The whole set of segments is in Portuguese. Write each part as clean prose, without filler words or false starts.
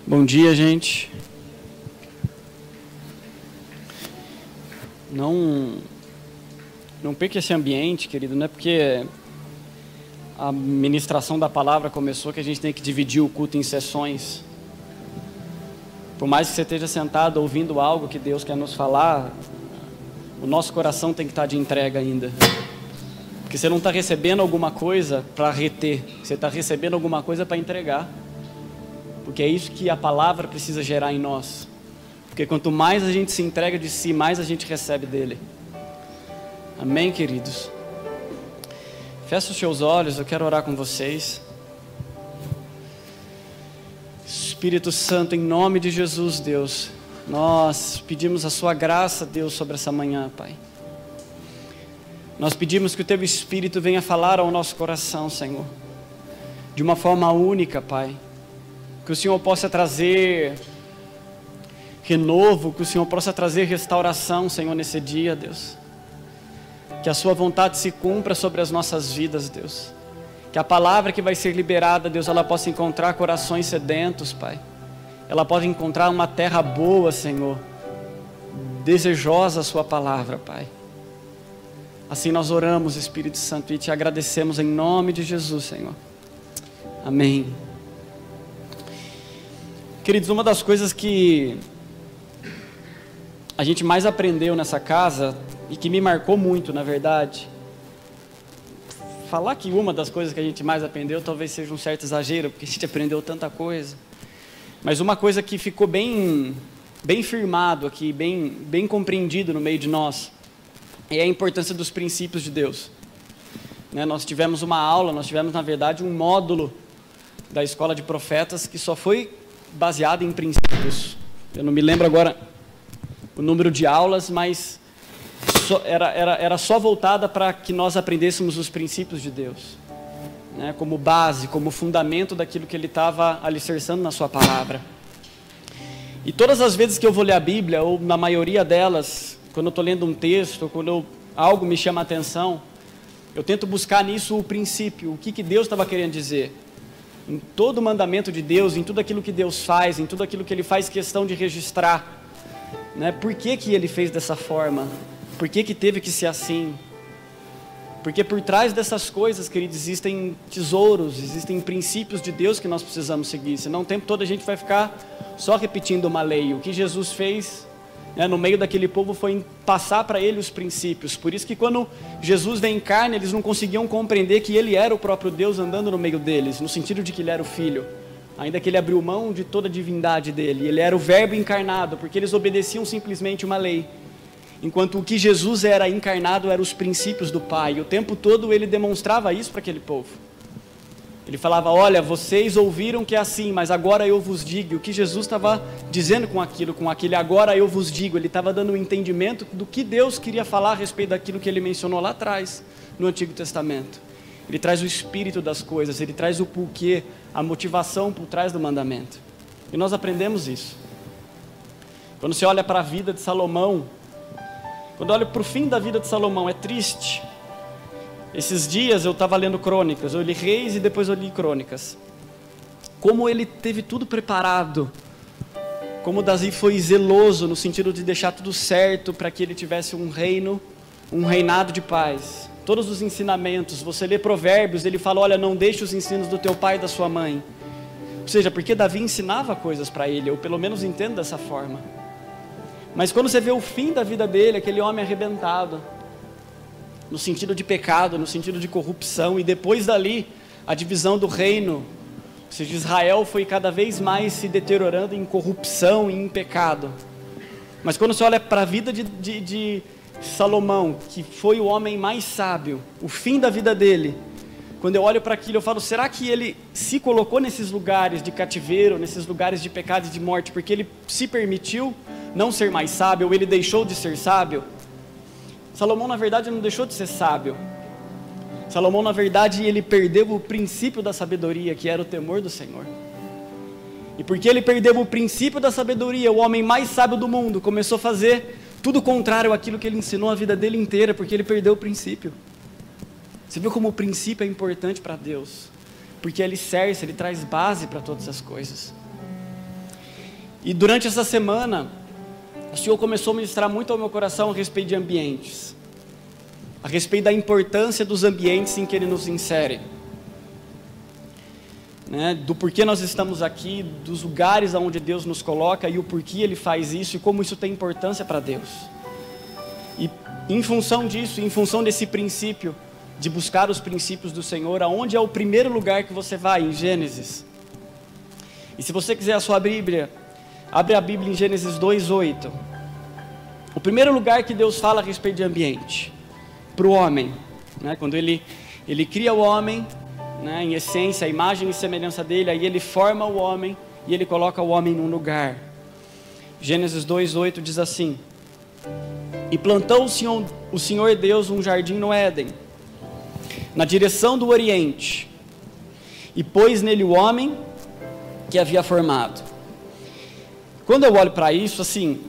Bom dia, gente. Não perca esse ambiente, querido. Não é porque a ministração da palavra começou que a gente tem que dividir o culto em sessões. Por mais que você esteja sentado ouvindo algo que Deus quer nos falar, o nosso coração tem que estar de entrega ainda. Porque você não está recebendo alguma coisa para reter, você está recebendo alguma coisa para entregar. Porque é isso que a palavra precisa gerar em nós. Porque quanto mais a gente se entrega de si, mais a gente recebe dele. Amém, queridos? Feche os seus olhos, eu quero orar com vocês. Espírito Santo, em nome de Jesus, Deus, nós pedimos a sua graça, Deus, sobre essa manhã, Pai. Nós pedimos que o Teu Espírito venha falar ao nosso coração, Senhor, de uma forma única, Pai. Que o Senhor possa trazer renovo, que o Senhor possa trazer restauração, Senhor, nesse dia, Deus. Que a Sua vontade se cumpra sobre as nossas vidas, Deus. Que a palavra que vai ser liberada, Deus, ela possa encontrar corações sedentos, Pai. Ela pode encontrar uma terra boa, Senhor, desejosa a Sua palavra, Pai. Assim nós oramos, Espírito Santo, e Te agradecemos em nome de Jesus, Senhor. Amém. Queridos, uma das coisas que a gente mais aprendeu nessa casa, e que me marcou muito, na verdade, falar que uma das coisas que a gente mais aprendeu talvez seja um certo exagero, porque a gente aprendeu tanta coisa, mas uma coisa que ficou bem firmado aqui, bem compreendido no meio de nós, é a importância dos princípios de Deus. Nós tivemos uma aula, nós tivemos, na verdade, um módulo da Escola de Profetas que só foi baseado em princípios. Eu não me lembro agora o número de aulas, mas era só voltada para que nós aprendêssemos os princípios de Deus, como base, como fundamento daquilo que Ele estava alicerçando na Sua palavra. E todas as vezes que eu vou ler a Bíblia, ou na maioria delas, quando eu estou lendo um texto, quando algo me chama a atenção, eu tento buscar nisso o princípio, o que Deus estava querendo dizer. Em todo o mandamento de Deus, em tudo aquilo que Deus faz, em tudo aquilo que Ele faz questão de registrar. Por que Ele fez dessa forma? Por que teve que ser assim? Porque por trás dessas coisas, queridos, existem tesouros, existem princípios de Deus que nós precisamos seguir. Senão o tempo todo a gente vai ficar só repetindo uma lei. O que Jesus fez no meio daquele povo foi passar para ele os princípios. Por isso que quando Jesus vem em carne, eles não conseguiam compreender que Ele era o próprio Deus andando no meio deles, no sentido de que Ele era o Filho, ainda que Ele abriu mão de toda a divindade dele. Ele era o Verbo encarnado, porque eles obedeciam simplesmente uma lei, enquanto o que Jesus era encarnado eram os princípios do Pai. E o tempo todo Ele demonstrava isso para aquele povo. Ele falava: olha, vocês ouviram que é assim, mas agora eu vos digo. O que Jesus estava dizendo com aquele agora eu vos digo, Ele estava dando um entendimento do que Deus queria falar a respeito daquilo que Ele mencionou lá atrás, no Antigo Testamento. Ele traz o espírito das coisas, Ele traz o porquê, a motivação por trás do mandamento. E nós aprendemos isso. Quando você olha para a vida de Salomão, quando olha para o fim da vida de Salomão, é triste. Esses dias eu estava lendo Crônicas, eu li Reis e depois eu li Crônicas. Como ele teve tudo preparado, como Davi foi zeloso no sentido de deixar tudo certo para que ele tivesse um reino, um reinado de paz. Todos os ensinamentos, você lê Provérbios, ele fala: olha, não deixe os ensinos do teu pai e da sua mãe. Ou seja, porque Davi ensinava coisas para ele, eu pelo menos entendo dessa forma. Mas quando você vê o fim da vida dele, aquele homem arrebentado, no sentido de pecado, no sentido de corrupção, e depois dali, a divisão do reino, ou seja, Israel foi cada vez mais se deteriorando em corrupção e em pecado. Mas quando você olha para a vida de Salomão, que foi o homem mais sábio, o fim da vida dele, quando eu olho para aquilo, eu falo: será que ele se colocou nesses lugares de cativeiro, nesses lugares de pecado e de morte, porque ele se permitiu não ser mais sábio, ou ele deixou de ser sábio? Salomão, na verdade, não deixou de ser sábio. Salomão, na verdade, ele perdeu o princípio da sabedoria, que era o temor do Senhor. E porque ele perdeu o princípio da sabedoria, o homem mais sábio do mundo começou a fazer tudo contrário àquilo que ele ensinou a vida dele inteira, porque ele perdeu o princípio. Você viu como o princípio é importante para Deus? Porque ele alicerce, ele traz base para todas as coisas. E durante essa semana, o Senhor começou a ministrar muito ao meu coração a respeito de ambientes, a respeito da importância dos ambientes em que Ele nos insere, né? Do porquê nós estamos aqui, dos lugares onde Deus nos coloca e o porquê Ele faz isso e como isso tem importância para Deus. E em função disso, em função desse princípio, de buscar os princípios do Senhor, aonde é o primeiro lugar que você vai? Em Gênesis. E se você quiser a sua Bíblia, abre a Bíblia em Gênesis 2:8. O primeiro lugar que Deus fala a respeito de ambiente, para o homem, né? Quando ele cria o homem, né? Em essência, a imagem e semelhança dele, aí Ele forma o homem e Ele coloca o homem num lugar. Gênesis 2:8 diz assim: e plantou o Senhor Deus um jardim no Éden, na direção do Oriente, e pôs nele o homem que havia formado. Quando eu olho para isso, assim,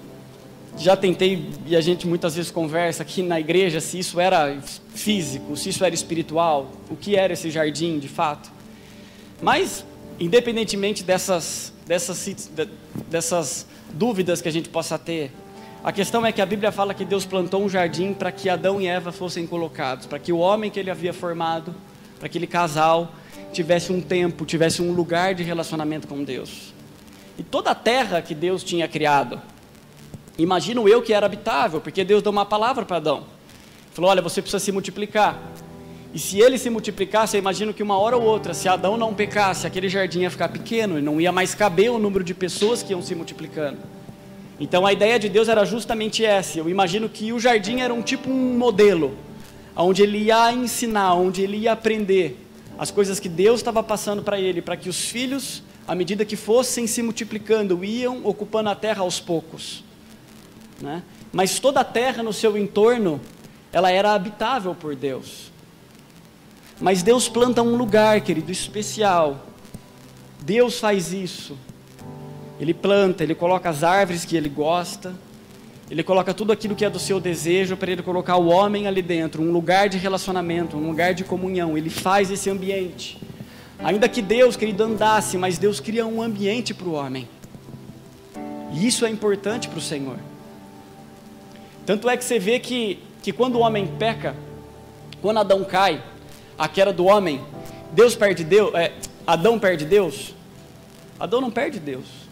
já tentei, e a gente muitas vezes conversa aqui na igreja, se isso era físico, se isso era espiritual, o que era esse jardim de fato. Mas, independentemente dessas dúvidas que a gente possa ter, a questão é que a Bíblia fala que Deus plantou um jardim para que Adão e Eva fossem colocados, para que o homem que Ele havia formado, para aquele casal, tivesse um tempo, tivesse um lugar de relacionamento com Deus. E toda a terra que Deus tinha criado, imagino eu que era habitável, porque Deus deu uma palavra para Adão. Falou: olha, você precisa se multiplicar. E se ele se multiplicasse, eu imagino que uma hora ou outra, se Adão não pecasse, aquele jardim ia ficar pequeno e não ia mais caber o número de pessoas que iam se multiplicando. Então a ideia de Deus era justamente essa. Eu imagino que o jardim era um modelo, onde ele ia ensinar, onde ele ia aprender as coisas que Deus estava passando para ele, para que os filhos, à medida que fossem se multiplicando, iam ocupando a terra aos poucos, né? Mas toda a terra no seu entorno, ela era habitável por Deus. Mas Deus planta um lugar, querido, especial. Deus faz isso. Ele planta, Ele coloca as árvores que Ele gosta, Ele coloca tudo aquilo que é do seu desejo para Ele colocar o homem ali dentro, um lugar de relacionamento, um lugar de comunhão. Ele faz esse ambiente. Ainda que Deus, querido, andasse, mas Deus cria um ambiente para o homem. E isso é importante para o Senhor. Tanto é que você vê que quando o homem peca, quando Adão cai, a queda do homem, Adão perde Deus? Adão não perde Deus.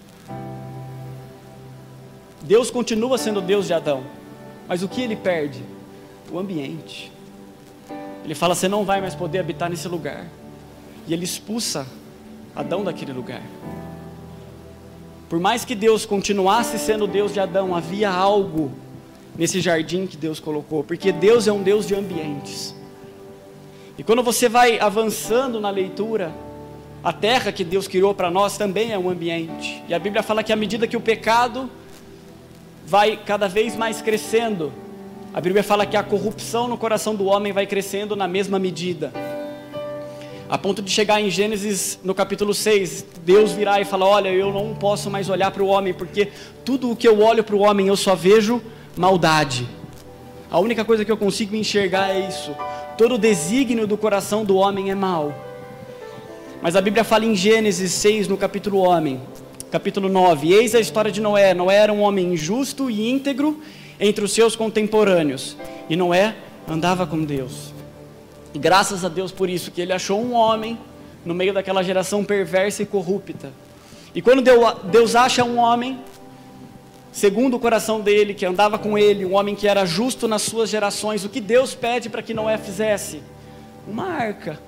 Deus continua sendo Deus de Adão, mas o que ele perde? O ambiente. Ele fala: você não vai mais poder habitar nesse lugar. E ele expulsa Adão daquele lugar. Por mais que Deus continuasse sendo Deus de Adão, havia algo nesse jardim que Deus colocou, porque Deus é um Deus de ambientes. E quando você vai avançando na leitura, a terra que Deus criou para nós também é um ambiente. E a Bíblia fala que à medida que o pecado vai cada vez mais crescendo, a Bíblia fala que a corrupção no coração do homem vai crescendo na mesma medida, a ponto de chegar em Gênesis no capítulo 6, Deus virar e falar: olha, eu não posso mais olhar para o homem, porque tudo o que eu olho para o homem eu só vejo maldade. A única coisa que eu consigo enxergar é isso. Todo o desígnio do coração do homem é mau. Mas a Bíblia fala em Gênesis 6, no capítulo 9, eis a história de Noé. Noé era um homem justo e íntegro entre os seus contemporâneos, e Noé andava com Deus. E graças a Deus por isso, que ele achou um homem no meio daquela geração perversa e corrupta. E quando Deus acha um homem segundo o coração dele, que andava com ele, um homem que era justo nas suas gerações, o que Deus pede para que Noé fizesse? Uma arca.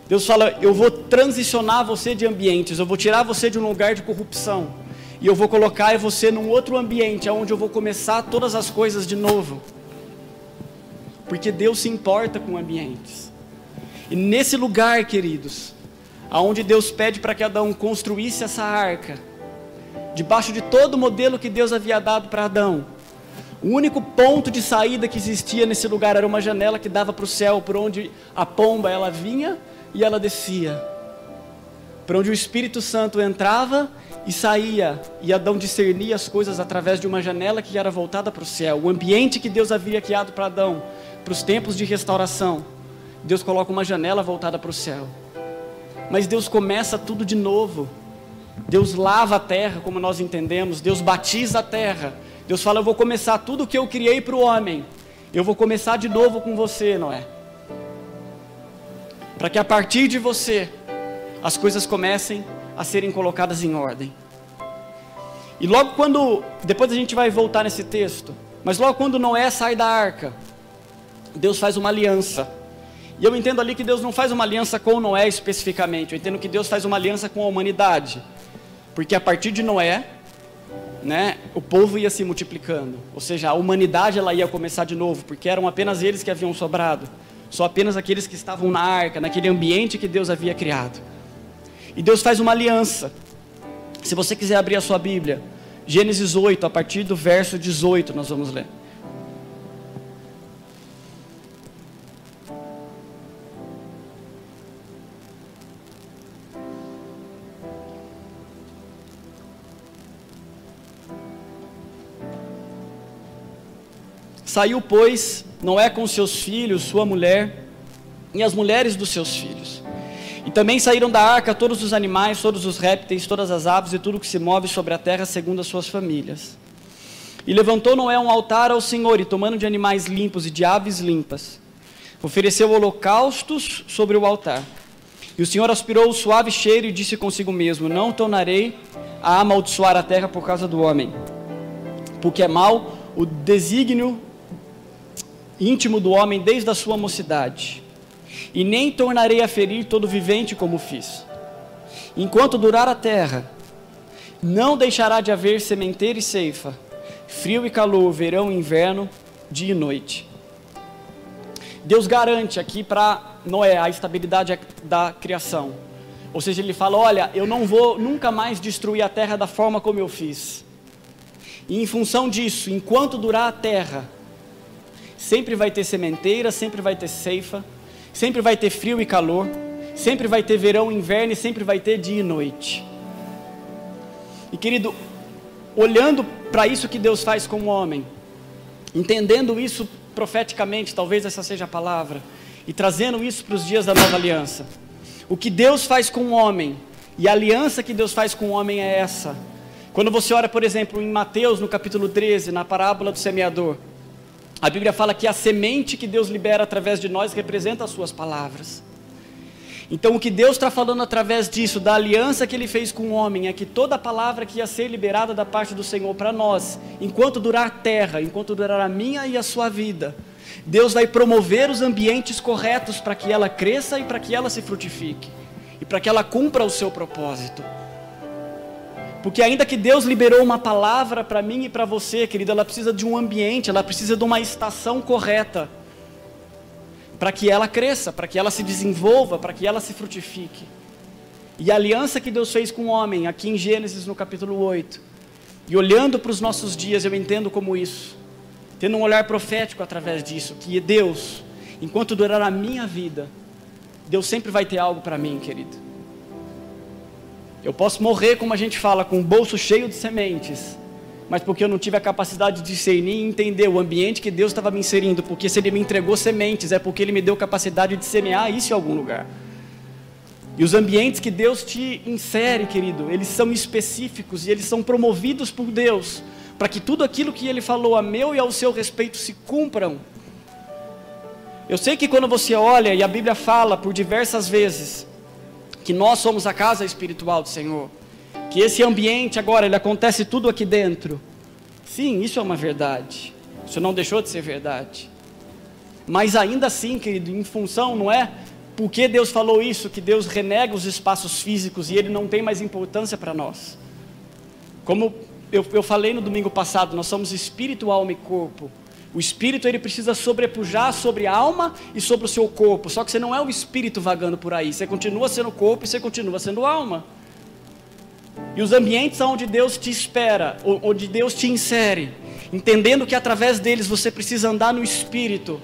Deus fala: eu vou transicionar você de ambientes, eu vou tirar você de um lugar de corrupção, e eu vou colocar você num outro ambiente, onde eu vou começar todas as coisas de novo. Porque Deus se importa com ambientes. E nesse lugar, queridos, aonde Deus pede para que Adão construísse essa arca, debaixo de todo o modelo que Deus havia dado para Adão, o único ponto de saída que existia nesse lugar era uma janela que dava para o céu, por onde a pomba ela vinha e ela descia, por onde o Espírito Santo entrava e saía, e Adão discernia as coisas através de uma janela que era voltada para o céu. O ambiente que Deus havia criado para Adão, para os tempos de restauração, Deus coloca uma janela voltada para o céu. Mas Deus começa tudo de novo. Deus lava a terra, como nós entendemos, Deus batiza a terra. Deus fala, eu vou começar tudo o que eu criei para o homem, eu vou começar de novo com você, Noé. Para que a partir de você, as coisas comecem a serem colocadas em ordem. E logo quando, depois a gente vai voltar nesse texto, mas logo quando Noé sai da arca, Deus faz uma aliança. E eu entendo ali que Deus não faz uma aliança com Noé especificamente, eu entendo que Deus faz uma aliança com a humanidade. Porque a partir de Noé, né, o povo ia se multiplicando, ou seja, a humanidade ela ia começar de novo, porque eram apenas eles que haviam sobrado, só apenas aqueles que estavam na arca, naquele ambiente que Deus havia criado. E Deus faz uma aliança. Se você quiser abrir a sua Bíblia, Gênesis 8, a partir do verso 18 nós vamos ler. Saiu, pois, Noé com seus filhos, sua mulher e as mulheres dos seus filhos. E também saíram da arca todos os animais, todos os répteis, todas as aves e tudo que se move sobre a terra segundo as suas famílias. E levantou Noé um altar ao Senhor, e tomando de animais limpos e de aves limpas, ofereceu holocaustos sobre o altar. E o Senhor aspirou o suave cheiro e disse consigo mesmo, não tornarei a amaldiçoar a terra por causa do homem, porque é mau o desígnio íntimo do homem desde a sua mocidade, e nem tornarei a ferir todo vivente como fiz. Enquanto durar a terra, não deixará de haver sementeira e ceifa, frio e calor, verão e inverno, dia e noite. Deus garante aqui para Noé a estabilidade da criação, ou seja, ele fala, olha, eu não vou nunca mais destruir a terra da forma como eu fiz, e em função disso, enquanto durar a terra, sempre vai ter sementeira, sempre vai ter ceifa, sempre vai ter frio e calor, sempre vai ter verão e inverno, e sempre vai ter dia e noite. E querido, olhando para isso que Deus faz com o homem, entendendo isso profeticamente, talvez essa seja a palavra, e trazendo isso para os dias da nova aliança, o que Deus faz com o homem, e a aliança que Deus faz com o homem é essa. Quando você olha, por exemplo, em Mateus, no capítulo 13, na parábola do semeador, a Bíblia fala que a semente que Deus libera através de nós representa as suas palavras. Então o que Deus está falando através disso, da aliança que Ele fez com o homem, é que toda a palavra que ia ser liberada da parte do Senhor para nós, enquanto durar a terra, enquanto durar a minha e a sua vida, Deus vai promover os ambientes corretos para que ela cresça e para que ela se frutifique, e para que ela cumpra o seu propósito. Porque ainda que Deus liberou uma palavra para mim e para você, querida, ela precisa de um ambiente, ela precisa de uma estação correta, para que ela cresça, para que ela se desenvolva, para que ela se frutifique. E a aliança que Deus fez com o homem, aqui em Gênesis no capítulo 8, e olhando para os nossos dias, eu entendo como isso, tendo um olhar profético através disso, que Deus, enquanto durar a minha vida, Deus sempre vai ter algo para mim, querido. Eu posso morrer, como a gente fala, com o bolso cheio de sementes, mas porque eu não tive a capacidade de discernir e entender o ambiente que Deus estava me inserindo, porque se Ele me entregou sementes, é porque Ele me deu capacidade de semear isso em algum lugar. E os ambientes que Deus te insere, querido, eles são específicos e eles são promovidos por Deus, para que tudo aquilo que Ele falou a meu e ao seu respeito se cumpram. Eu sei que quando você olha, e a Bíblia fala por diversas vezes, que nós somos a casa espiritual do Senhor, que esse ambiente agora, ele acontece tudo aqui dentro. Sim, isso é uma verdade, isso não deixou de ser verdade, mas ainda assim, querido, em função, não é porque Deus falou isso, que Deus renega os espaços físicos e Ele não tem mais importância para nós. Como eu falei no domingo passado, nós somos espírito, alma e corpo. O espírito, ele precisa sobrepujar sobre a alma e sobre o seu corpo. Só que você não é o espírito vagando por aí. Você continua sendo corpo e você continua sendo alma. E os ambientes onde Deus te espera, onde Deus te insere, entendendo que através deles você precisa andar no espírito,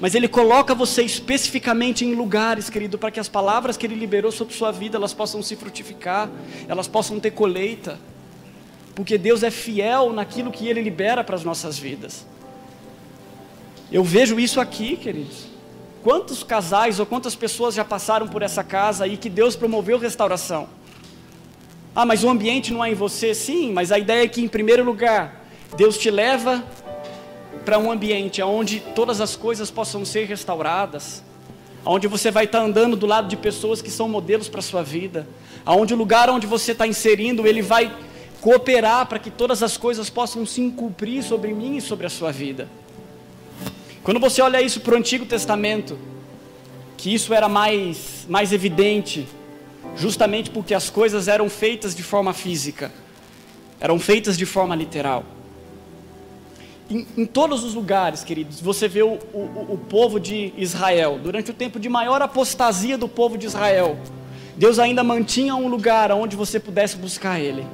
mas Ele coloca você especificamente em lugares, querido, para que as palavras que Ele liberou sobre sua vida, elas possam se frutificar, elas possam ter colheita, porque Deus é fiel naquilo que Ele libera para as nossas vidas. Eu vejo isso aqui, queridos. Quantos casais ou quantas pessoas já passaram por essa casa aí que Deus promoveu restauração? Ah, mas o ambiente não é em você? Sim, mas a ideia é que, em primeiro lugar, Deus te leva para um ambiente onde todas as coisas possam ser restauradas, onde você vai estar andando do lado de pessoas que são modelos para a sua vida, onde o lugar onde você está inserindo, ele vai cooperar para que todas as coisas possam se cumprir sobre mim e sobre a sua vida. Quando você olha isso para o Antigo Testamento, que isso era mais evidente, justamente porque as coisas eram feitas de forma física, eram feitas de forma literal. Em todos os lugares, queridos, você vê o povo de Israel, durante o tempo de maior apostasia do povo de Israel, Deus ainda mantinha um lugar onde você pudesse buscar Ele.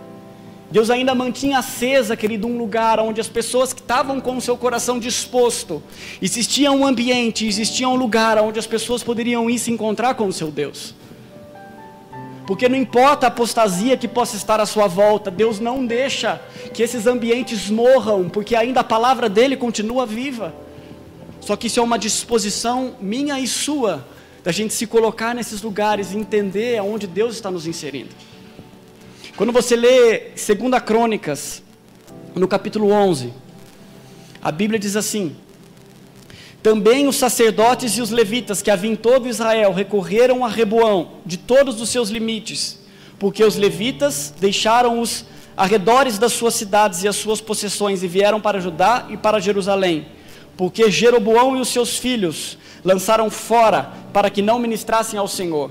Deus ainda mantinha acesa, querido, um lugar onde as pessoas que estavam com o seu coração disposto, existia um ambiente, existia um lugar onde as pessoas poderiam ir se encontrar com o seu Deus. Porque não importa a apostasia que possa estar à sua volta, Deus não deixa que esses ambientes morram, porque ainda a palavra dele continua viva. Só que isso é uma disposição minha e sua, da gente se colocar nesses lugares e entender aonde Deus está nos inserindo. Quando você lê 2 Crônicas, no capítulo 11, a Bíblia diz assim: também os sacerdotes e os levitas que havia em todo Israel recorreram a Reboão de todos os seus limites, porque os levitas deixaram os arredores das suas cidades e as suas possessões e vieram para Judá e para Jerusalém, porque Jeroboão e os seus filhos lançaram fora para que não ministrassem ao Senhor.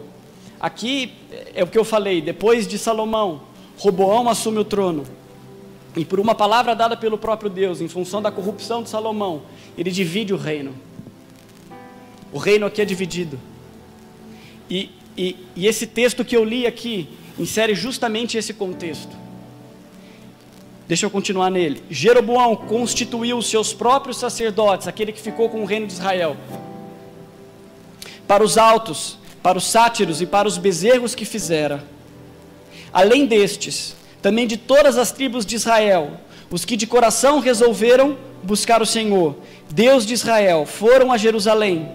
Aqui é o que eu falei, depois de Salomão, Roboão assume o trono, e por uma palavra dada pelo próprio Deus, em função da corrupção de Salomão, ele divide o reino. O reino aqui é dividido. E esse texto que eu li aqui, insere justamente esse contexto. Deixa eu continuar nele. Jeroboão constituiu os seus próprios sacerdotes, aquele que ficou com o reino de Israel, para os altos, para os sátiros e para os bezerros que fizera. Além destes, também de todas as tribos de Israel, os que de coração resolveram buscar o Senhor, Deus de Israel, foram a Jerusalém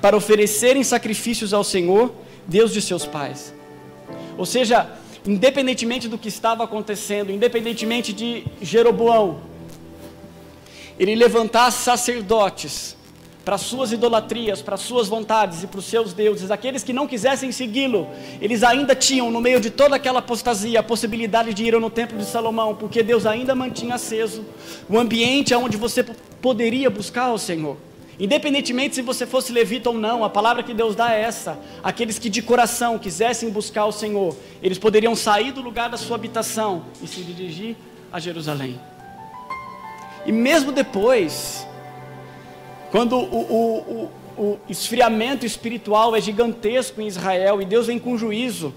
para oferecerem sacrifícios ao Senhor, Deus de seus pais. Ou seja, independentemente do que estava acontecendo, independentemente de Jeroboão, ele levantasse sacerdotes para suas idolatrias, para suas vontades e para os seus deuses, aqueles que não quisessem segui-lo, eles ainda tinham, no meio de toda aquela apostasia, a possibilidade de ir no templo de Salomão, porque Deus ainda mantinha aceso o ambiente onde você poderia buscar o Senhor. Independentemente se você fosse levita ou não, a palavra que Deus dá é essa: aqueles que de coração quisessem buscar o Senhor, eles poderiam sair do lugar da sua habitação e se dirigir a Jerusalém. E mesmo depois, quando o esfriamento espiritual é gigantesco em Israel e Deus vem com juízo,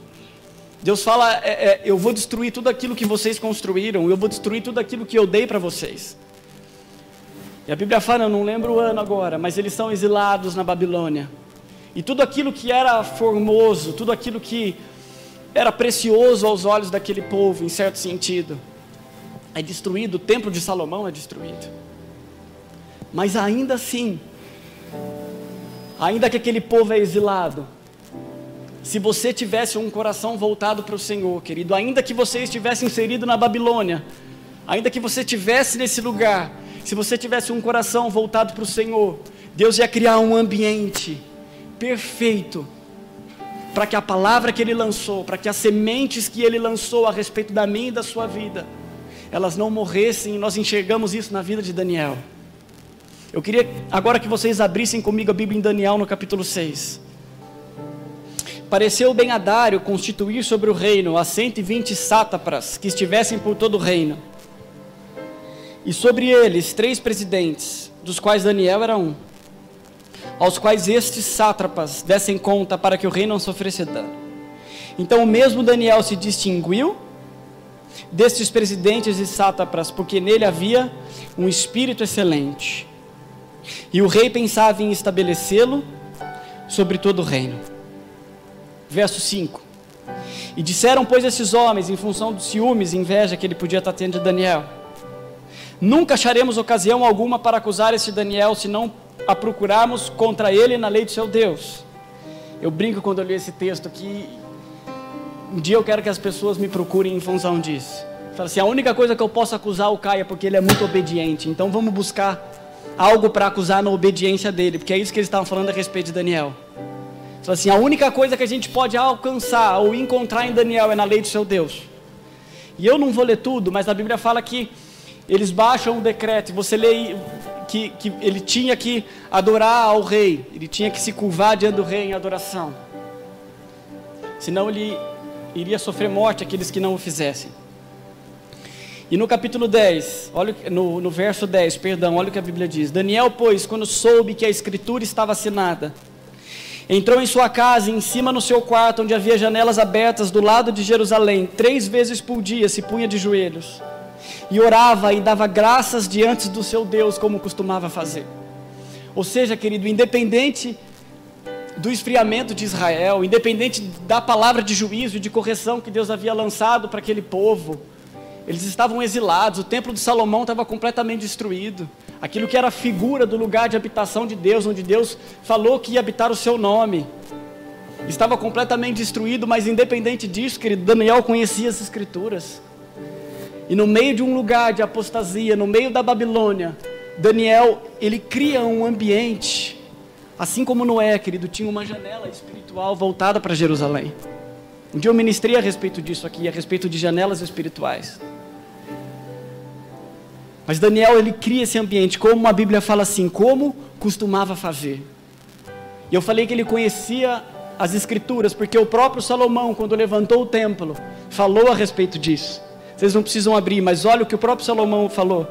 Deus fala, eu vou destruir tudo aquilo que vocês construíram, eu vou destruir tudo aquilo que eu dei para vocês. E a Bíblia fala, eu não lembro o ano agora, mas eles são exilados na Babilônia. E tudo aquilo que era formoso, tudo aquilo que era precioso aos olhos daquele povo, em certo sentido, é destruído. O templo de Salomão é destruído. Mas ainda assim, ainda que aquele povo é exilado, se você tivesse um coração voltado para o Senhor, querido, ainda que você estivesse inserido na Babilônia, ainda que você estivesse nesse lugar, se você tivesse um coração voltado para o Senhor, Deus ia criar um ambiente perfeito para que a palavra que Ele lançou, para que as sementes que Ele lançou a respeito da minha e da sua vida, elas não morressem. E nós enxergamos isso na vida de Daniel. Eu queria agora que vocês abrissem comigo a Bíblia em Daniel no capítulo 6. Pareceu bem a Dário constituir sobre o reino as 120 sátrapas que estivessem por todo o reino, e sobre eles 3 presidentes, dos quais Daniel era um, aos quais estes sátrapas dessem conta para que o reino não sofresse dano. Então o mesmo Daniel se distinguiu destes presidentes e sátrapas, porque nele havia um espírito excelente, e o rei pensava em estabelecê-lo sobre todo o reino. Verso 5. E disseram, pois, esses homens, em função dos ciúmes e inveja que ele podia estar tendo de Daniel: nunca acharemos ocasião alguma para acusar esse Daniel, se não a procurarmos contra ele na lei do seu Deus. Eu brinco quando eu li esse texto aqui, Um dia eu quero que as pessoas me procurem em função disso. Fala assim, a única coisa que eu posso acusar o Caio é porque ele é muito obediente. Então vamos buscar algo para acusar na obediência dele, porque é isso que eles estavam falando a respeito de Daniel. Fala assim, a única coisa que a gente pode alcançar ou encontrar em Daniel é na lei do seu Deus. E eu não vou ler tudo, mas a Bíblia fala que eles baixam um decreto, e você lê que ele tinha que adorar ao rei, ele tinha que se curvar diante do rei em adoração. Senão ele iria sofrer morte aqueles que não o fizessem. E no capítulo 10, olha, no verso 10, olha o que a Bíblia diz. Daniel, pois, quando soube que a escritura estava assinada, entrou em sua casa, em cima no seu quarto, onde havia janelas abertas do lado de Jerusalém, 3 vezes por dia se punha de joelhos, e orava e dava graças diante do seu Deus, como costumava fazer. Ou seja, querido, independente do esfriamento de Israel, independente da palavra de juízo e de correção que Deus havia lançado para aquele povo, eles estavam exilados, o templo de Salomão estava completamente destruído, aquilo que era a figura do lugar de habitação de Deus, onde Deus falou que ia habitar o seu nome, estava completamente destruído. Mas independente disso, querido, Daniel conhecia as escrituras, e no meio de um lugar de apostasia, no meio da Babilônia, Daniel, ele cria um ambiente, assim como Noé, querido, tinha uma janela espiritual voltada para Jerusalém. Um dia eu ministrei a respeito disso aqui, a respeito de janelas espirituais. Mas Daniel, ele cria esse ambiente, como a Bíblia fala assim, como costumava fazer. E eu falei que ele conhecia as escrituras, porque o próprio Salomão, quando levantou o templo, falou a respeito disso. Vocês não precisam abrir, mas olha o que o próprio Salomão falou.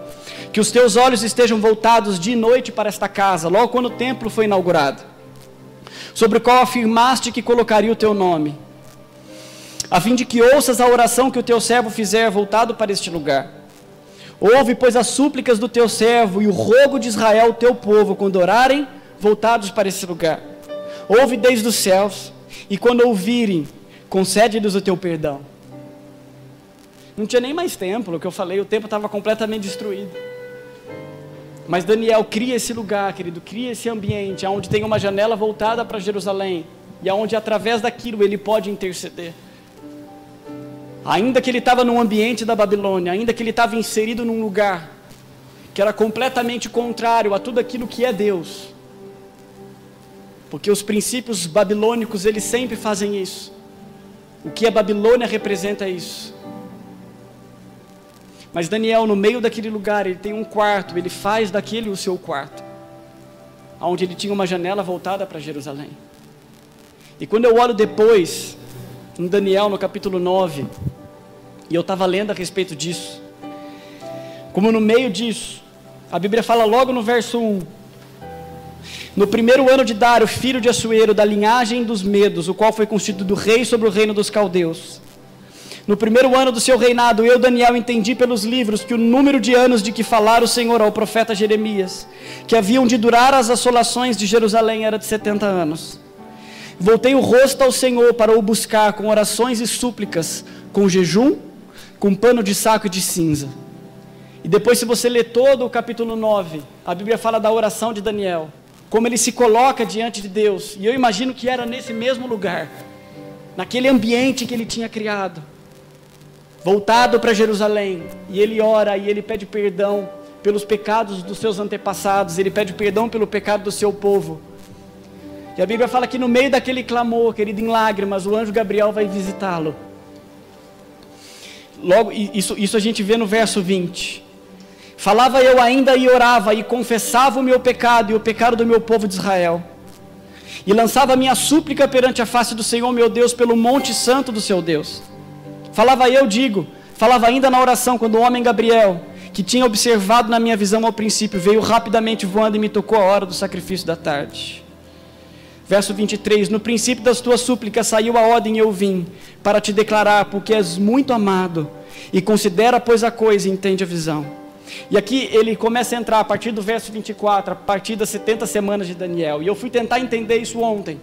Que os teus olhos estejam voltados de noite para esta casa, logo quando o templo foi inaugurado, sobre o qual afirmaste que colocaria o teu nome, a fim de que ouças a oração que o teu servo fizer voltado para este lugar. Ouve, pois, as súplicas do teu servo e o rogo de Israel, teu povo, quando orarem, voltados para esse lugar. Ouve desde os céus, e quando ouvirem, concede-lhes o teu perdão. Não tinha nem mais templo, o que eu falei, o templo estava completamente destruído. Mas Daniel cria esse lugar, querido, cria esse ambiente, onde tem uma janela voltada para Jerusalém, e onde através daquilo ele pode interceder. Ainda que ele estava num ambiente da Babilônia, ainda que ele estava inserido num lugar que era completamente contrário a tudo aquilo que é Deus, porque os princípios babilônicos, eles sempre fazem isso. O que a Babilônia representa isso. Mas Daniel, no meio daquele lugar, ele tem um quarto, ele faz daquele o seu quarto, onde ele tinha uma janela voltada para Jerusalém. E quando eu olho depois, em Daniel, no capítulo 9, e eu estava lendo a respeito disso, como no meio disso, a Bíblia fala logo no verso 1, no primeiro ano de Dário, filho de Assuero, da linhagem dos Medos, o qual foi constituído rei sobre o reino dos caldeus, no primeiro ano do seu reinado, eu, Daniel, entendi pelos livros que o número de anos de que falara o Senhor ao profeta Jeremias, que haviam de durar as assolações de Jerusalém, era de 70 anos. Voltei o rosto ao Senhor para o buscar com orações e súplicas, com jejum, com pano de saco e de cinza. E depois, se você ler todo o capítulo 9, a Bíblia fala da oração de Daniel, como ele se coloca diante de Deus, e eu imagino que era nesse mesmo lugar, naquele ambiente que ele tinha criado, voltado para Jerusalém, e ele ora e ele pede perdão pelos pecados dos seus antepassados, ele pede perdão pelo pecado do seu povo. E a Bíblia fala que no meio daquele clamor, querido, em lágrimas, o anjo Gabriel vai visitá-lo. Logo, isso a gente vê no verso 20. Falava eu ainda e orava e confessava o meu pecado e o pecado do meu povo de Israel. E lançava a minha súplica perante a face do Senhor, meu Deus, pelo monte santo do seu Deus. Falava ainda na oração, quando o homem Gabriel, que tinha observado na minha visão ao princípio, veio rapidamente voando e me tocou a hora do sacrifício da tarde. Verso 23, no princípio das tuas súplicas saiu a ordem e eu vim, para te declarar, porque és muito amado, e considera, pois, a coisa e entende a visão. E aqui ele começa a entrar, a partir do verso 24, a partir das 70 semanas de Daniel, e eu fui tentar entender isso ontem,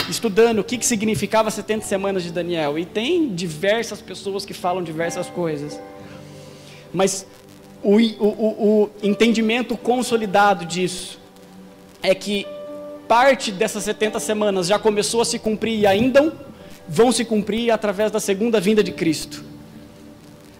estudando o que significava 70 semanas de Daniel, e tem diversas pessoas que falam diversas coisas, mas o entendimento consolidado disso, é que parte dessas 70 semanas já começou a se cumprir, e ainda vão se cumprir através da segunda vinda de Cristo.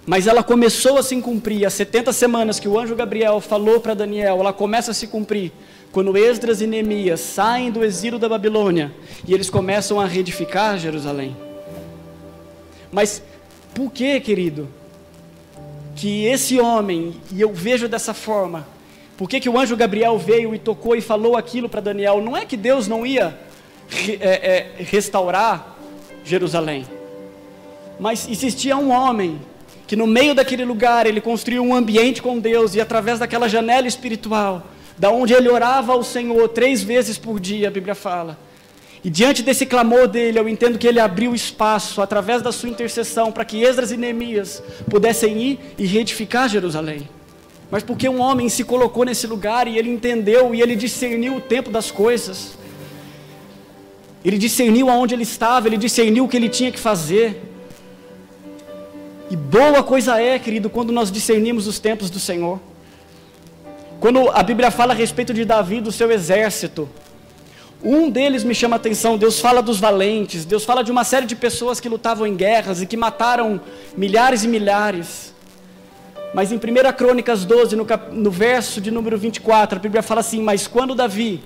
Mas ela começou a se cumprir, as 70 semanas que o anjo Gabriel falou para Daniel, ela começa a se cumprir quando Esdras e Neemias saem do exílio da Babilônia e eles começam a reedificar Jerusalém. Mas por que, querido, que esse homem, e eu vejo dessa forma, por que o anjo Gabriel veio e tocou e falou aquilo para Daniel? Não é que Deus não ia restaurar Jerusalém, mas existia um homem que no meio daquele lugar ele construiu um ambiente com Deus, e através daquela janela espiritual, da onde ele orava ao Senhor 3 vezes por dia, a Bíblia fala, e diante desse clamor dele, eu entendo que ele abriu espaço, através da sua intercessão, para que Esdras e Neemias pudessem ir e reedificar Jerusalém. Mas porque um homem se colocou nesse lugar, e ele entendeu, e ele discerniu o tempo das coisas, ele discerniu aonde ele estava, ele discerniu o que ele tinha que fazer. E boa coisa é, querido, quando nós discernimos os tempos do Senhor. Quando a Bíblia fala a respeito de Davi, do seu exército, um deles me chama a atenção. Deus fala dos valentes, Deus fala de uma série de pessoas que lutavam em guerras e que mataram milhares e milhares. Mas em 1 Crônicas 12, no verso de número 24, a Bíblia fala assim: mas quando Davi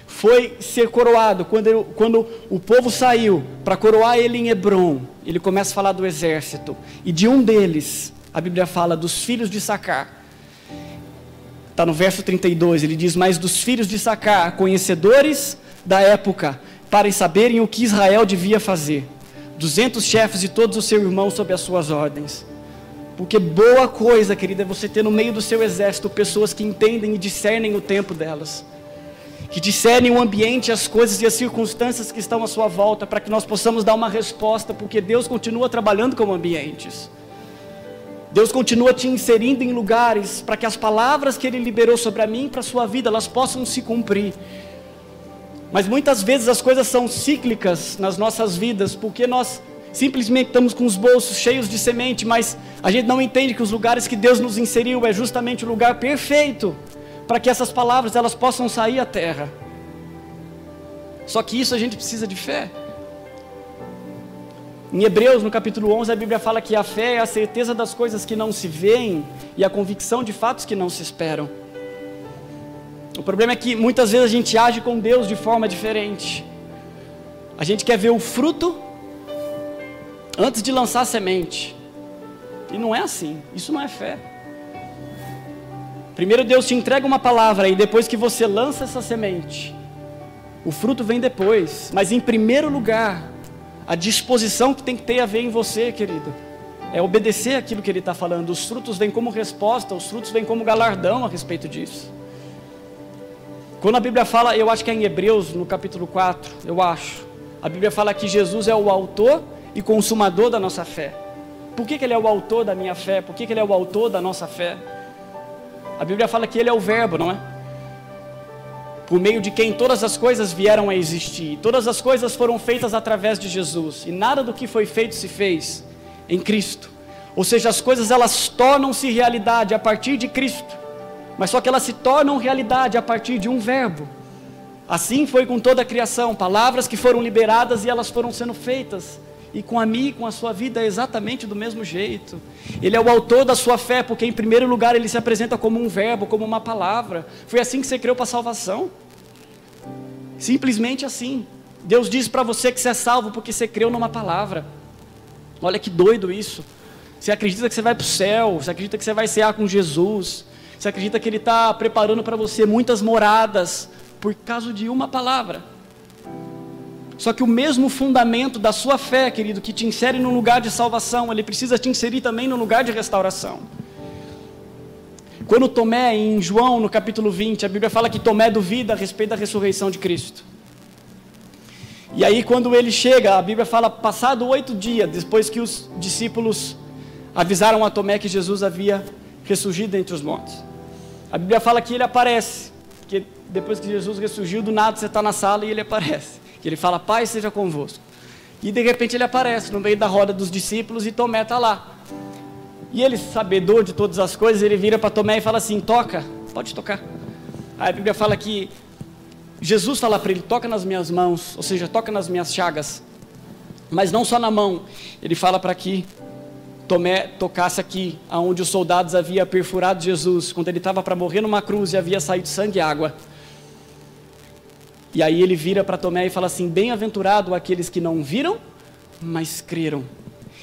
foi ser coroado, quando o povo saiu para coroar ele em Hebrom, ele começa a falar do exército, e de um deles, a Bíblia fala dos filhos de Sacar. Está no verso 32, ele diz: mas dos filhos de Sacar, conhecedores da época, para saberem o que Israel devia fazer, 200 chefes e todos os seus irmãos sob as suas ordens. Porque boa coisa, querida, é você ter no meio do seu exército pessoas que entendem e discernem o tempo delas, que discernem o ambiente, as coisas e as circunstâncias que estão à sua volta, para que nós possamos dar uma resposta, porque Deus continua trabalhando com ambientes. Deus continua te inserindo em lugares, para que as palavras que Ele liberou sobre a mim e para a sua vida, elas possam se cumprir. Mas muitas vezes as coisas são cíclicas nas nossas vidas, porque nós simplesmente estamos com os bolsos cheios de semente, mas a gente não entende que os lugares que Deus nos inseriu é justamente o lugar perfeito, para que essas palavras elas possam sair à terra. Só que isso a gente precisa de fé. Em Hebreus, no capítulo 11, a Bíblia fala que a fé é a certeza das coisas que não se veem e a convicção de fatos que não se esperam. O problema é que muitas vezes a gente age com Deus de forma diferente. A gente quer ver o fruto antes de lançar a semente. E não é assim, isso não é fé. Primeiro Deus te entrega uma palavra, e depois que você lança essa semente, o fruto vem depois. Mas em primeiro lugar, a disposição que tem que ter a ver em você, querido, é obedecer aquilo que Ele está falando. Os frutos vêm como resposta, os frutos vêm como galardão a respeito disso. Quando a Bíblia fala, eu acho que é em Hebreus, no capítulo 4, a Bíblia fala que Jesus é o autor e consumador da nossa fé. Por que Ele é o autor da minha fé? Por que Ele é o autor da nossa fé? A Bíblia fala que Ele é o verbo, não é? Por meio de quem todas as coisas vieram a existir. Todas as coisas foram feitas através de Jesus, e nada do que foi feito se fez em Cristo. Ou seja, as coisas elas tornam-se realidade a partir de Cristo, mas só que elas se tornam realidade a partir de um verbo. Assim foi com toda a criação, palavras que foram liberadas e elas foram sendo feitas. E com a minha e com a sua vida é exatamente do mesmo jeito. Ele é o autor da sua fé, porque em primeiro lugar Ele se apresenta como um verbo, como uma palavra. Foi assim que você creu para a salvação. Simplesmente assim. Deus diz para você que você é salvo porque você creu numa palavra. Olha que doido isso. Você acredita que você vai para o céu, você acredita que você vai cear com Jesus, você acredita que Ele está preparando para você muitas moradas por causa de uma palavra. Só que o mesmo fundamento da sua fé, querido, que te insere no lugar de salvação, ele precisa te inserir também no lugar de restauração. Quando Tomé, em João, no capítulo 20, a Bíblia fala que Tomé duvida a respeito da ressurreição de Cristo. E aí quando ele chega, a Bíblia fala, passado 8 dias, depois que os discípulos avisaram a Tomé que Jesus havia ressurgido dentre os mortos. A Bíblia fala que ele aparece, que depois que Jesus ressurgiu, do nada você está na sala e ele aparece. Que ele fala, paz seja convosco. E de repente ele aparece no meio da roda dos discípulos e Tomé está lá. E ele, sabedor de todas as coisas, ele vira para Tomé e fala assim, toca, pode tocar. Aí a Bíblia fala que Jesus fala para ele, toca nas minhas mãos, ou seja, toca nas minhas chagas. Mas não só na mão, ele fala para que Tomé tocasse aqui, aonde os soldados haviam perfurado Jesus, quando ele estava para morrer numa cruz e havia saído sangue e água. E aí ele vira para Tomé e fala assim: bem-aventurado aqueles que não viram, mas creram.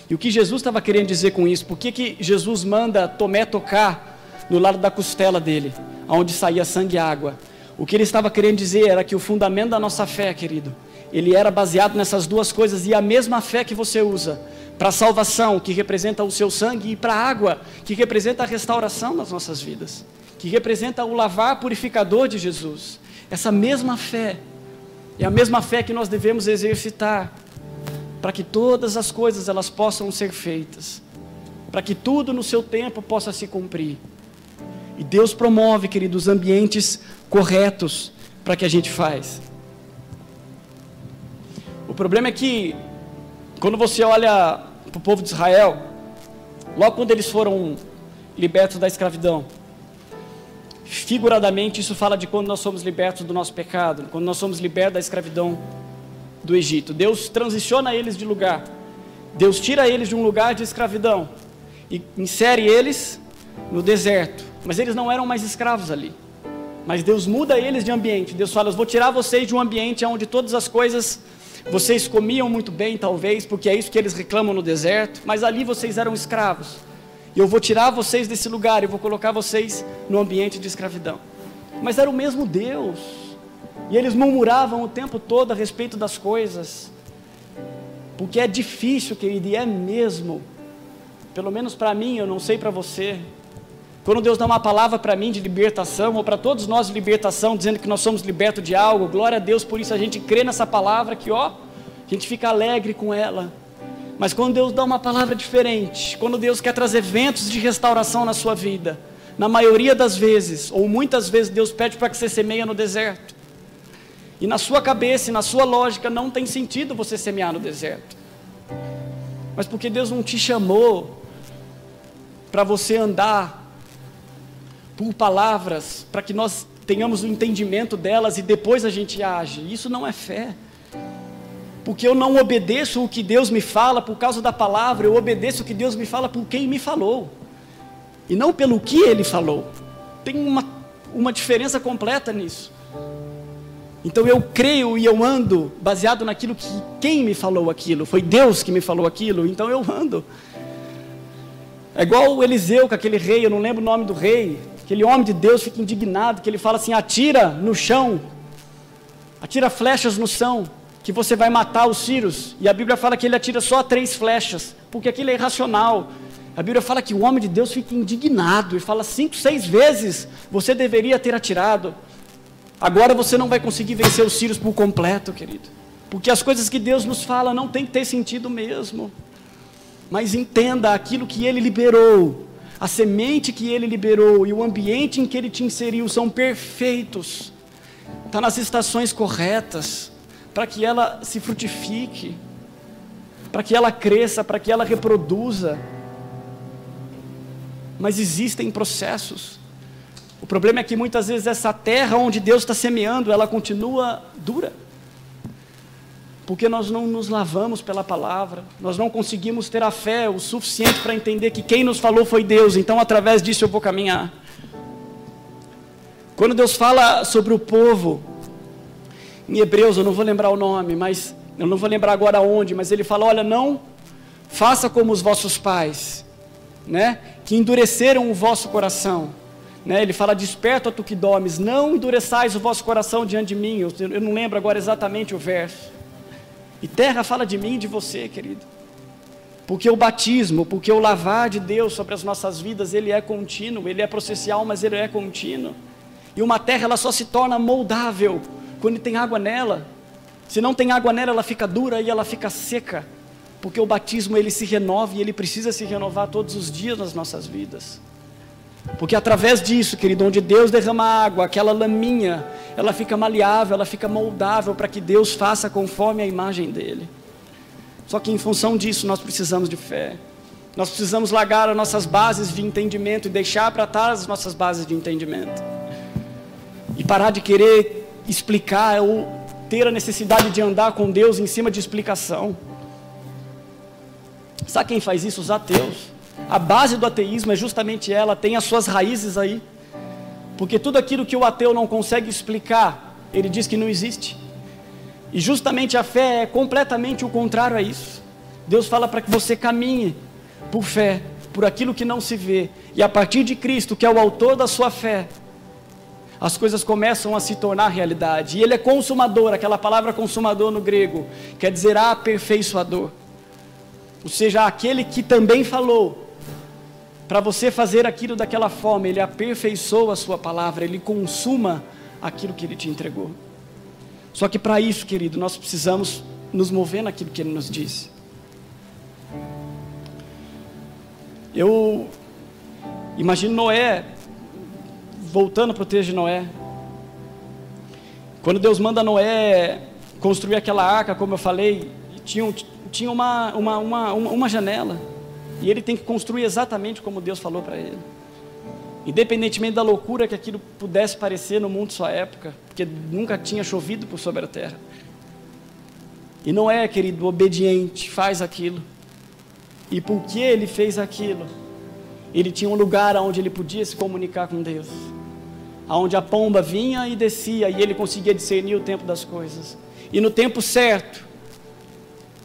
E o que Jesus estava querendo dizer com isso? Por que Jesus manda Tomé tocar no lado da costela dele, onde saía sangue e água? O que ele estava querendo dizer era que o fundamento da nossa fé, querido, ele era baseado nessas duas coisas, e a mesma fé que você usa para a salvação, que representa o seu sangue, e para a água, que representa a restauração das nossas vidas, que representa o lavar purificador de Jesus. Essa mesma fé é a mesma fé que nós devemos exercitar para que todas as coisas elas possam ser feitas, para que tudo no seu tempo possa se cumprir. E Deus promove, queridos, ambientes corretos para que a gente faz. O problema é que, quando você olha para o povo de Israel, logo quando eles foram libertos da escravidão, figuradamente isso fala de quando nós somos libertos do nosso pecado, quando nós somos libertos da escravidão do Egito. Deus transiciona eles de lugar, Deus tira eles de um lugar de escravidão e insere eles no deserto, mas eles não eram mais escravos ali, mas Deus muda eles de ambiente. Deus fala: eu vou tirar vocês de um ambiente onde todas as coisas vocês comiam muito bem, talvez, porque é isso que eles reclamam no deserto, mas ali vocês eram escravos, e eu vou tirar vocês desse lugar, e vou colocar vocês no ambiente de escravidão. Mas era o mesmo Deus, e eles murmuravam o tempo todo a respeito das coisas, porque é difícil, querido, e é mesmo, pelo menos para mim, eu não sei para você, quando Deus dá uma palavra para mim de libertação, ou para todos nós de libertação, dizendo que nós somos libertos de algo, glória a Deus por isso, a gente crê nessa palavra que, a gente fica alegre com ela. Mas quando Deus dá uma palavra diferente, quando Deus quer trazer ventos de restauração na sua vida, na maioria das vezes, ou muitas vezes, Deus pede para que você semeie no deserto. E na sua cabeça e na sua lógica não tem sentido você semear no deserto. Mas porque Deus não te chamou para você andar por palavras, para que nós tenhamos o entendimento delas e depois a gente age. Isso não é fé. Porque eu não obedeço o que Deus me fala por causa da palavra, eu obedeço o que Deus me fala por quem me falou, e não pelo que Ele falou. Tem uma diferença completa nisso. Então eu creio e eu ando baseado naquilo que quem me falou aquilo, foi Deus que me falou aquilo, então eu ando. É igual o Eliseu com aquele rei, eu não lembro o nome do rei, aquele homem de Deus fica indignado, que ele fala assim: atira no chão, atira flechas no chão, que você vai matar os sírios. E a Bíblia fala que ele atira só 3 flechas, porque aquilo é irracional. A Bíblia fala que o homem de Deus fica indignado e fala 5, 6 vezes você deveria ter atirado. Agora você não vai conseguir vencer os sírios por completo, querido, porque as coisas que Deus nos fala não tem que ter sentido mesmo. Mas entenda, aquilo que Ele liberou, a semente que Ele liberou e o ambiente em que Ele te inseriu são perfeitos, está nas estações corretas, para que ela se frutifique, para que ela cresça, para que ela reproduza. Mas existem processos. O problema é que muitas vezes essa terra onde Deus está semeando, ela continua dura, porque nós não nos lavamos pela palavra, nós não conseguimos ter a fé o suficiente para entender que quem nos falou foi Deus, então através disso eu vou caminhar. Quando Deus fala sobre o povo, em Hebreus, eu não vou lembrar o nome, mas eu não vou lembrar agora onde, mas ele fala: olha, não faça como os vossos pais, né, que endureceram o vosso coração, né? Ele fala: desperta tu que dormes, não endureçais o vosso coração diante de mim. Eu não lembro agora exatamente o verso. E terra fala de mim e de você, querido, porque o batismo, porque o lavar de Deus sobre as nossas vidas, ele é contínuo, ele é processual, mas ele é contínuo. E uma terra, ela só se torna moldável quando tem água nela. Se não tem água nela, ela fica dura e ela fica seca, porque o batismo, ele se renova, e ele precisa se renovar todos os dias nas nossas vidas. Porque através disso, querido, onde Deus derrama água, aquela laminha, ela fica maleável, ela fica moldável, para que Deus faça conforme a imagem dele. Só que em função disso nós precisamos de fé, nós precisamos largar as nossas bases de entendimento e deixar para trás as nossas bases de entendimento, e parar de querer explicar ou ter a necessidade de andar com Deus em cima de explicação. Sabe quem faz isso? Os ateus. A base do ateísmo é justamente ela, tem as suas raízes aí. Porque tudo aquilo que o ateu não consegue explicar, ele diz que não existe. E justamente a fé é completamente o contrário a isso. Deus fala para que você caminhe por fé, por aquilo que não se vê. E a partir de Cristo, que é o autor da sua fé, as coisas começam a se tornar realidade. E Ele é consumador, aquela palavra consumador no grego, quer dizer aperfeiçoador. Ou seja, aquele que também falou, para você fazer aquilo daquela forma, Ele aperfeiçoa a sua palavra, Ele consuma aquilo que Ele te entregou. Só que para isso, querido, nós precisamos nos mover naquilo que Ele nos disse. Eu imagino Noé, voltando para o texto de Noé, quando Deus manda Noé construir aquela arca, como eu falei, tinha uma janela, e ele tem que construir exatamente como Deus falou para ele, independentemente da loucura que aquilo pudesse parecer no mundo de sua época, porque nunca tinha chovido por sobre a terra. E Noé, querido, obediente, faz aquilo. E porque ele fez aquilo, ele tinha um lugar onde ele podia se comunicar com Deus, onde a pomba vinha e descia, e ele conseguia discernir o tempo das coisas. E no tempo certo,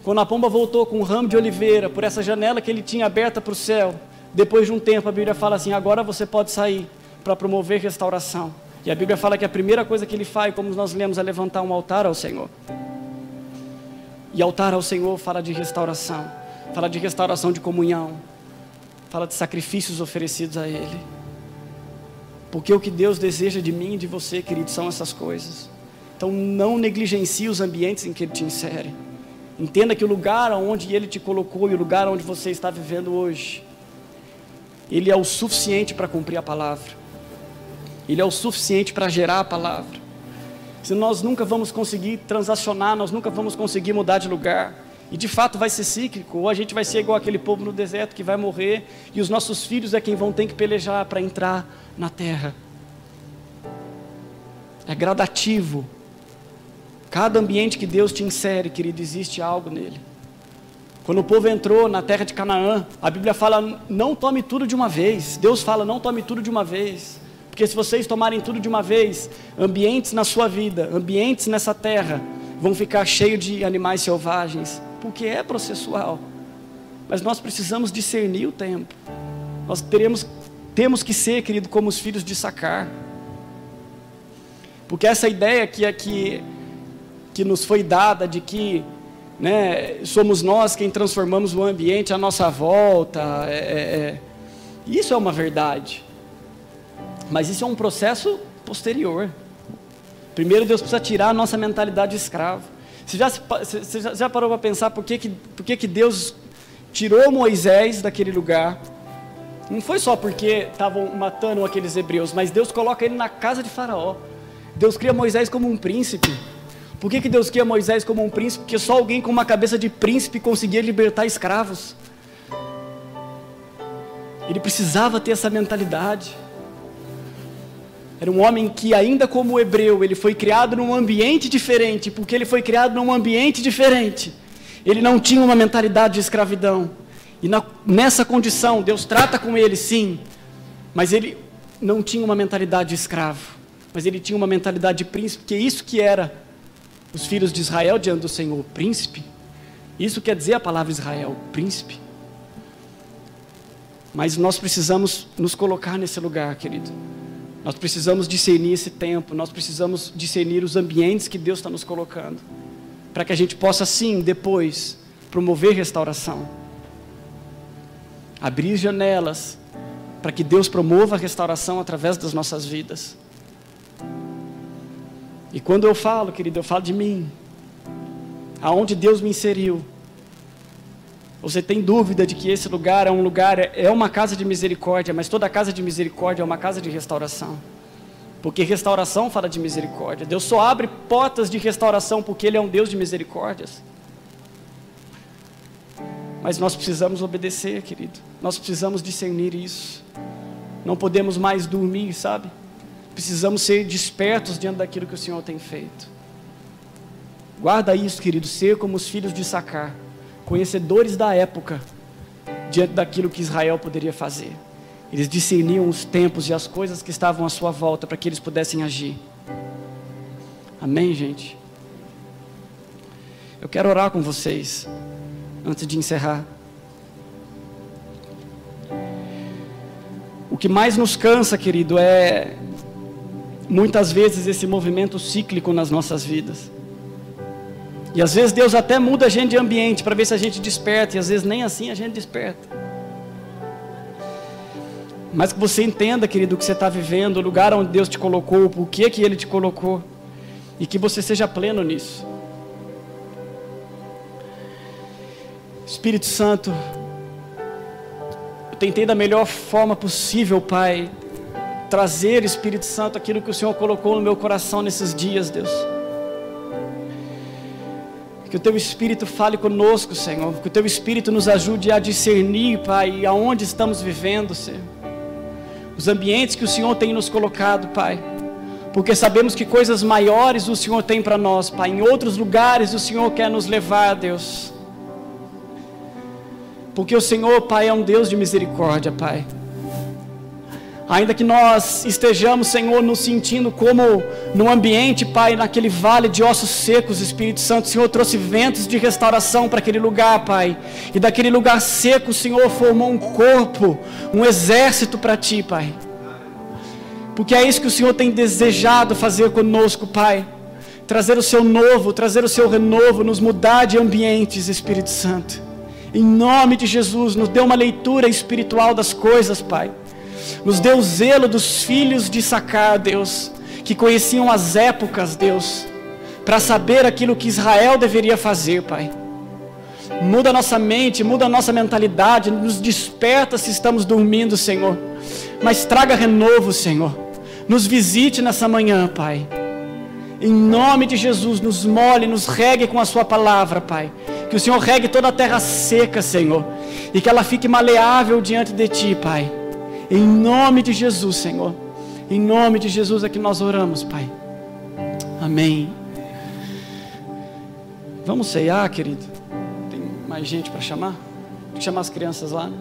quando a pomba voltou com um ramo de oliveira, por essa janela que ele tinha aberta para o céu, depois de um tempo a Bíblia fala assim, agora você pode sair para promover restauração. E a Bíblia fala que a primeira coisa que ele faz, como nós lemos, é levantar um altar ao Senhor. E altar ao Senhor fala de restauração, fala de restauração de comunhão, fala de sacrifícios oferecidos a Ele. Porque o que Deus deseja de mim e de você, querido, são essas coisas. Então não negligencie os ambientes em que Ele te insere. Entenda que o lugar onde Ele te colocou e o lugar onde você está vivendo hoje, Ele é o suficiente para cumprir a palavra. Ele é o suficiente para gerar a palavra. Se nós nunca vamos conseguir transacionar, nós nunca vamos conseguir mudar de lugar. E de fato vai ser cíclico, ou a gente vai ser igual aquele povo no deserto que vai morrer, e os nossos filhos é quem vão ter que pelejar para entrar na terra. É gradativo. Cada ambiente que Deus te insere, querido, existe algo nele. Quando o povo entrou na terra de Canaã, a Bíblia fala, não tome tudo de uma vez. Deus fala, não tome tudo de uma vez. Porque se vocês tomarem tudo de uma vez, ambientes na sua vida, ambientes nessa terra, vão ficar cheios de animais selvagens, porque é processual. Mas nós precisamos discernir o tempo. Nós temos que ser, querido, como os filhos de Issacar. Porque essa ideia que nos foi dada de que, né, somos nós quem transformamos o ambiente à nossa volta, isso é uma verdade. Mas isso é um processo posterior. Primeiro Deus precisa tirar a nossa mentalidade de escravo. Você já parou para pensar por que Deus tirou Moisés daquele lugar? Não foi só porque estavam matando aqueles hebreus, mas Deus coloca ele na casa de Faraó. Deus cria Moisés como um príncipe. Por que Deus cria Moisés como um príncipe? Porque só alguém com uma cabeça de príncipe conseguia libertar escravos. Ele precisava ter essa mentalidade. Era um homem que, ainda como hebreu, ele foi criado num ambiente diferente. Porque ele foi criado num ambiente diferente, ele não tinha uma mentalidade de escravidão. E nessa condição, Deus trata com ele, sim, mas ele não tinha uma mentalidade de escravo, mas ele tinha uma mentalidade de príncipe, que é isso que era os filhos de Israel diante do Senhor, príncipe. Isso quer dizer a palavra Israel, príncipe. Mas nós precisamos nos colocar nesse lugar, querido. Nós precisamos discernir esse tempo, nós precisamos discernir os ambientes que Deus está nos colocando, para que a gente possa, sim, depois, promover restauração. Abrir janelas, para que Deus promova a restauração através das nossas vidas. E quando eu falo, querido, eu falo de mim, aonde Deus me inseriu. Você tem dúvida de que esse lugar é uma casa de misericórdia, mas toda casa de misericórdia é uma casa de restauração. Porque restauração fala de misericórdia. Deus só abre portas de restauração porque Ele é um Deus de misericórdias. Mas nós precisamos obedecer, querido. Nós precisamos discernir isso. Não podemos mais dormir, sabe? Precisamos ser despertos diante daquilo que o Senhor tem feito. Guarda isso, querido, ser como os filhos de Issacar, conhecedores da época, diante daquilo que Israel poderia fazer. Eles discerniam os tempos e as coisas que estavam à sua volta para que eles pudessem agir. Amém, gente? Eu quero orar com vocês antes de encerrar. O que mais nos cansa, querido, é muitas vezes esse movimento cíclico nas nossas vidas. E às vezes Deus até muda a gente de ambiente para ver se a gente desperta, e às vezes nem assim a gente desperta. Mas que você entenda, querido, o que você está vivendo, o lugar onde Deus te colocou, por que Ele te colocou, e que você seja pleno nisso. Espírito Santo, eu tentei da melhor forma possível, Pai, trazer, Espírito Santo, aquilo que o Senhor colocou no meu coração nesses dias, Deus. Que o Teu Espírito fale conosco, Senhor, que o Teu Espírito nos ajude a discernir, Pai, aonde estamos vivendo, Senhor, os ambientes que o Senhor tem nos colocado, Pai, porque sabemos que coisas maiores o Senhor tem para nós, Pai, em outros lugares o Senhor quer nos levar, Deus, porque o Senhor, Pai, é um Deus de misericórdia, Pai. Ainda que nós estejamos, Senhor, nos sentindo como num ambiente, Pai, naquele vale de ossos secos, Espírito Santo, o Senhor trouxe ventos de restauração para aquele lugar, Pai, e daquele lugar seco o Senhor formou um corpo, um exército para Ti, Pai, porque é isso que o Senhor tem desejado fazer conosco, Pai, trazer o Seu novo, trazer o Seu renovo, nos mudar de ambientes, Espírito Santo. Em nome de Jesus, nos dê uma leitura espiritual das coisas, Pai. Nos dê o zelo dos filhos de Issacar, Deus, que conheciam as épocas, Deus, para saber aquilo que Israel deveria fazer, Pai. Muda a nossa mente, muda a nossa mentalidade, nos desperta se estamos dormindo, Senhor. Mas traga renovo, Senhor. Nos visite nessa manhã, Pai. Em nome de Jesus, nos molhe, nos regue com a Sua palavra, Pai. Que o Senhor regue toda a terra seca, Senhor, e que ela fique maleável diante de Ti, Pai. Em nome de Jesus, Senhor. Em nome de Jesus é que nós oramos, Pai. Amém. Vamos ceiar, querido? Tem mais gente para chamar? Tem que chamar as crianças lá, né?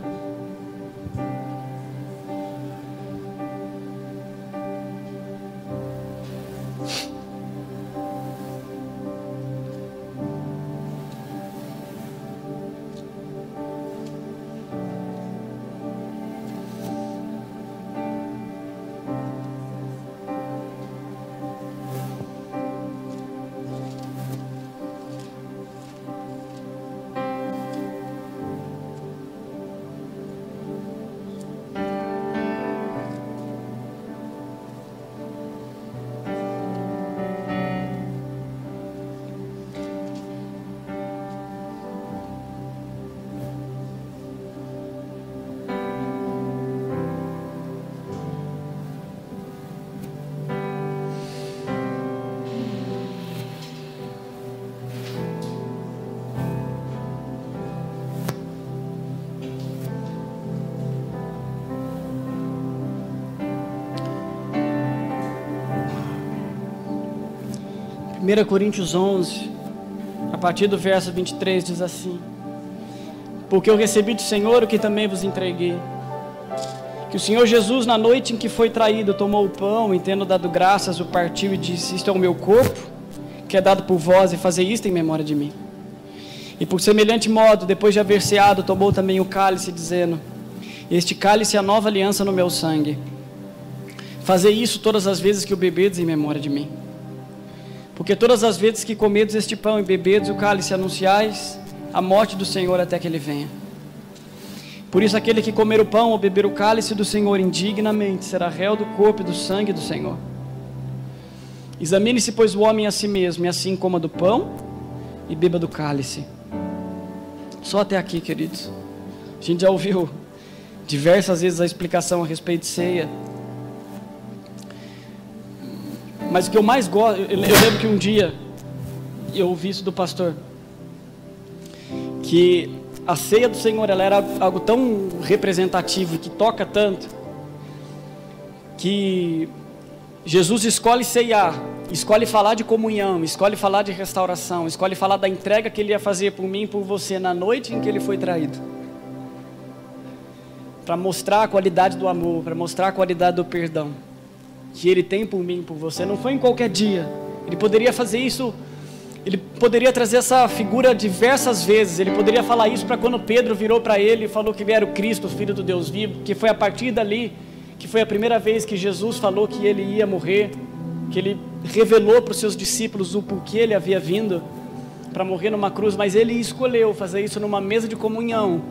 Primeira Coríntios 11, a partir do verso 23, diz assim: porque eu recebi do Senhor o que também vos entreguei, que o Senhor Jesus, na noite em que foi traído, tomou o pão e, tendo dado graças, o partiu e disse: isto é o meu corpo, que é dado por vós, e fazei isto em memória de mim. E por semelhante modo, depois de haver ceado, tomou também o cálice, dizendo: este cálice é a nova aliança no meu sangue. Fazei isso todas as vezes que o bebedes em memória de mim. Porque todas as vezes que comedes este pão e bebedes o cálice, anunciais a morte do Senhor até que Ele venha. Por isso aquele que comer o pão ou beber o cálice do Senhor indignamente será réu do corpo e do sangue do Senhor. Examine-se, pois, o homem a si mesmo, e assim coma do pão e beba do cálice. Só até aqui, queridos. A gente já ouviu diversas vezes a explicação a respeito de ceia. Mas o que eu mais gosto, eu lembro que um dia eu ouvi isso do pastor, que a ceia do Senhor, ela era algo tão representativo, que toca tanto, que Jesus escolhe ceiar, escolhe falar de comunhão, escolhe falar de restauração, escolhe falar da entrega que Ele ia fazer por mim e por você na noite em que Ele foi traído. para mostrar a qualidade do amor, para mostrar a qualidade do perdão que Ele tem por mim e por você. Não foi em qualquer dia. Ele poderia fazer isso, Ele poderia trazer essa figura diversas vezes. Ele poderia falar isso para quando Pedro virou para Ele e falou que Ele era o Cristo, o Filho do Deus vivo, que foi a partir dali, que foi a primeira vez que Jesus falou que Ele ia morrer, que Ele revelou para os seus discípulos o porquê Ele havia vindo para morrer numa cruz. Mas Ele escolheu fazer isso numa mesa de comunhão,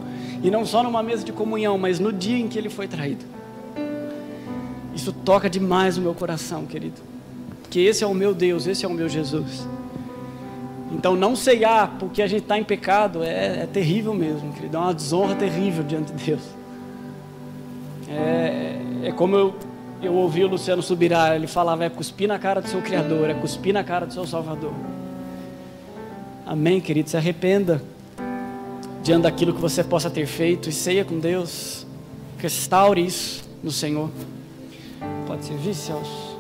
e não só numa mesa de comunhão, mas no dia em que Ele foi traído. Isso toca demais o meu coração, querido, porque esse é o meu Deus, esse é o meu Jesus. Então não ceiar porque a gente está em pecado é terrível mesmo, querido, é uma desonra terrível diante de Deus. É como eu ouvi o Luciano Subirá, ele falava, é cuspir na cara do seu Criador, é cuspir na cara do seu Salvador. Amém, querido? Se arrependa diante daquilo que você possa ter feito e ceia com Deus. Restaure isso no Senhor. Pode servir, Celso?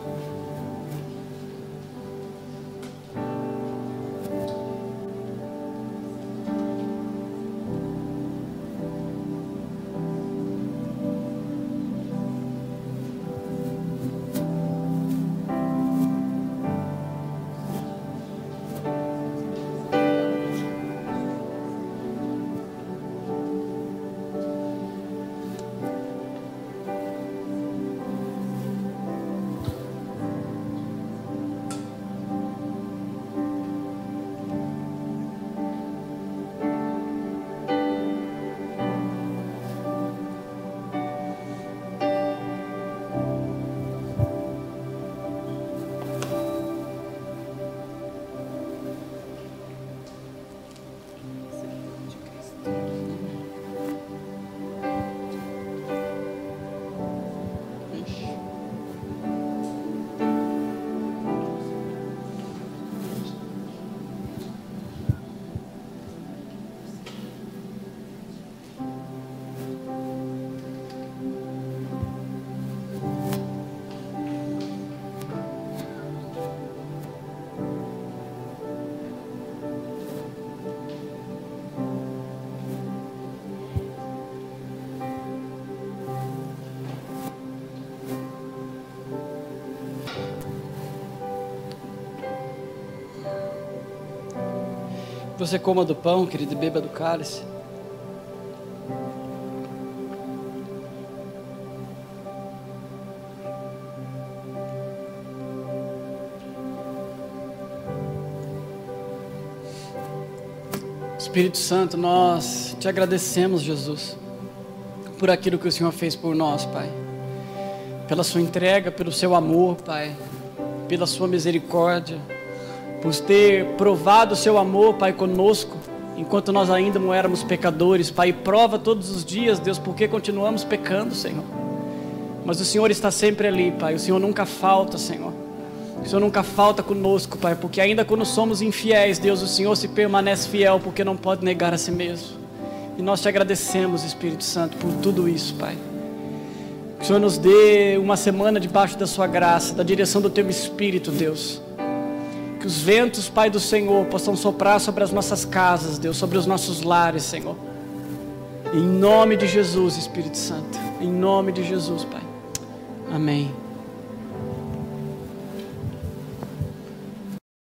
Você coma do pão, querido, e beba do cálice. Espírito Santo, nós te agradecemos, Jesus, por aquilo que o Senhor fez por nós, Pai, pela sua entrega, pelo seu amor, Pai, pela sua misericórdia, por ter provado o seu amor, Pai, conosco, enquanto nós ainda não éramos pecadores, Pai. Prova todos os dias, Deus, porque continuamos pecando, Senhor. Mas o Senhor está sempre ali, Pai. O Senhor nunca falta, Senhor. O Senhor nunca falta conosco, Pai, porque ainda quando somos infiéis, Deus, o Senhor se permanece fiel, porque não pode negar a si mesmo. E nós te agradecemos, Espírito Santo, por tudo isso, Pai. Que o Senhor nos dê uma semana debaixo da sua graça, da direção do teu Espírito, Deus. Que os ventos, Pai do Senhor, possam soprar sobre as nossas casas, Deus, sobre os nossos lares, Senhor. Em nome de Jesus, Espírito Santo. Em nome de Jesus, Pai. Amém.